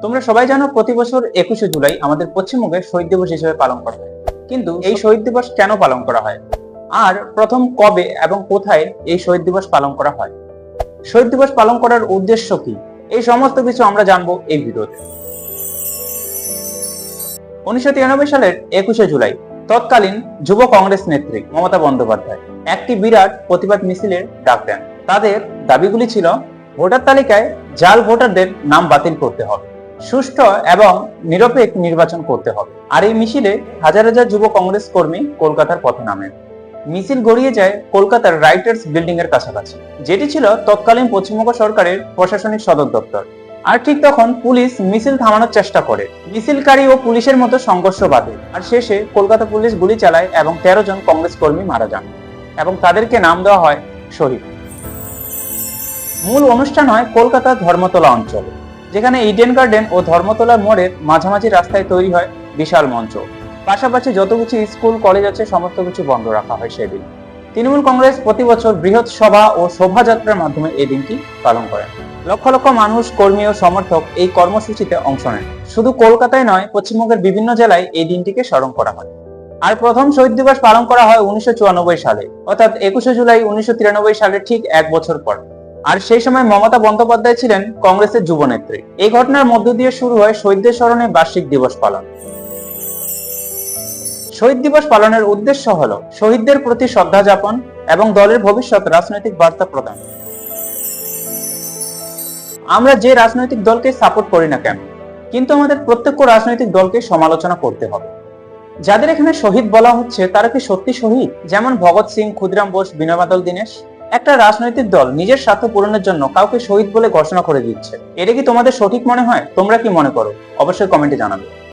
তোমরা সবাই জানো প্রতি বছর 21শে জুলাই আমাদের পশ্চিমবঙ্গে শহীদ দিবস হিসেবে পালন করা হয়। কিন্তু এই শহীদ দিবস কেন পালন করা হয়, আর প্রথম কবে এবং কোথায় এই শহীদ দিবস পালন করা হয়, শহীদ দিবস পালন করার উদ্দেশ্য কি, এই সমস্ত কিছু আমরা জানবো এই ভিডিওতে। 1993 সালের 21শে জুলাই তৎকালীন যুব কংগ্রেস নেত্রী মমতা বন্দ্যোপাধ্যায় একটি বিরাট প্রতিবাদ মিছিলের ডাক দেন। তাদের দাবিগুলি ছিল, ভোটার তালিকায় জাল ভোটারদের নাম বাতিল করতে হবে, সুষ্ঠু এবং নিরপেক্ষ নির্বাচন করতে হবে। আর এই মিছিলে হাজার হাজার যুব কংগ্রেস কর্মী কলকাতার পথে নামেন। মিছিল গড়িয়ে যায় কলকাতার রাইটার্স বিল্ডিং এর কাছাকাছি, যেটি ছিল তৎকালীন পশ্চিমবঙ্গ সরকারের প্রশাসনিক সদর দপ্তর। আর ঠিক তখন পুলিশ মিছিল থামানোর চেষ্টা করে, মিছিলকারী ও পুলিশের মতো সংঘর্ষ বাধে। আর শেষে কলকাতা পুলিশ গুলি চালায় এবং 13 জন কংগ্রেস কর্মী মারা যান এবং তাদেরকে নাম দেওয়া হয় শহীদ। মূল অনুষ্ঠান হয় কলকাতার ধর্মতলা অঞ্চলে, যেখানে ইডেন গার্ডেন ও ধর্মতলা মোড়ের মাঝামাঝি রাস্তায় তৈরি হয় বিশাল মঞ্চ। পাশাপাশি যত কিছু স্কুল কলেজ আছে সমস্ত কিছু বন্ধ রাখা হয় সেদিন। তৃণমূল কংগ্রেস প্রতি বছর বৃহৎ সভা ও শোভাযাত্রার মাধ্যমে এই দিনটি পালন করেন। লক্ষ লক্ষ মানুষ, কর্মী ও সমর্থক এই কর্মসূচিতে অংশ নেন। শুধু কলকাতায় নয়, পশ্চিমবঙ্গের বিভিন্ন জেলায় এই দিনটিকে স্মরণ করা হয়। আর প্রথম শহীদ দিবস পালন করা হয় 1994 সালে, অর্থাৎ 21শে জুলাই 1993 সালের ঠিক এক বছর পর। আর সেই সময় মমতা বন্দ্যোপাধ্যায় ছিলেন কংগ্রেসের যুবনেত্রী। এই ঘটনার মধ্য দিয়ে শুরু হয় শহীদদের স্মরণে বার্ষিক দিবস পালন। শহীদ দিবস পালনের উদ্দেশ্য হলো শহীদদের প্রতি শ্রদ্ধা জ্ঞাপন এবং দলের ভবিষ্যৎ রাজনৈতিক বার্তা প্রদান। আমরা যে রাজনৈতিক দলকে সাপোর্ট করি না কেন, কিন্তু আমাদের প্রত্যেক রাজনৈতিক দলকে সমালোচনা করতে হবে। যাদের এখানে শহীদ বলা হচ্ছে তারা কি সত্যি শহীদ? যেমন ভগৎ সিং, ক্ষুদিরাম বোস, বিনয় বাদল দীনেশ। একটা রাজনৈতিক দল নিজের স্বার্থ পূরণের জন্য কাউকে শহীদ বলে ঘোষণা করে দিচ্ছে, এটা কি তোমাদের সঠিক মনে হয়? তোমরা কি মনে করো? অবশ্যই কমেন্টে জানাবে।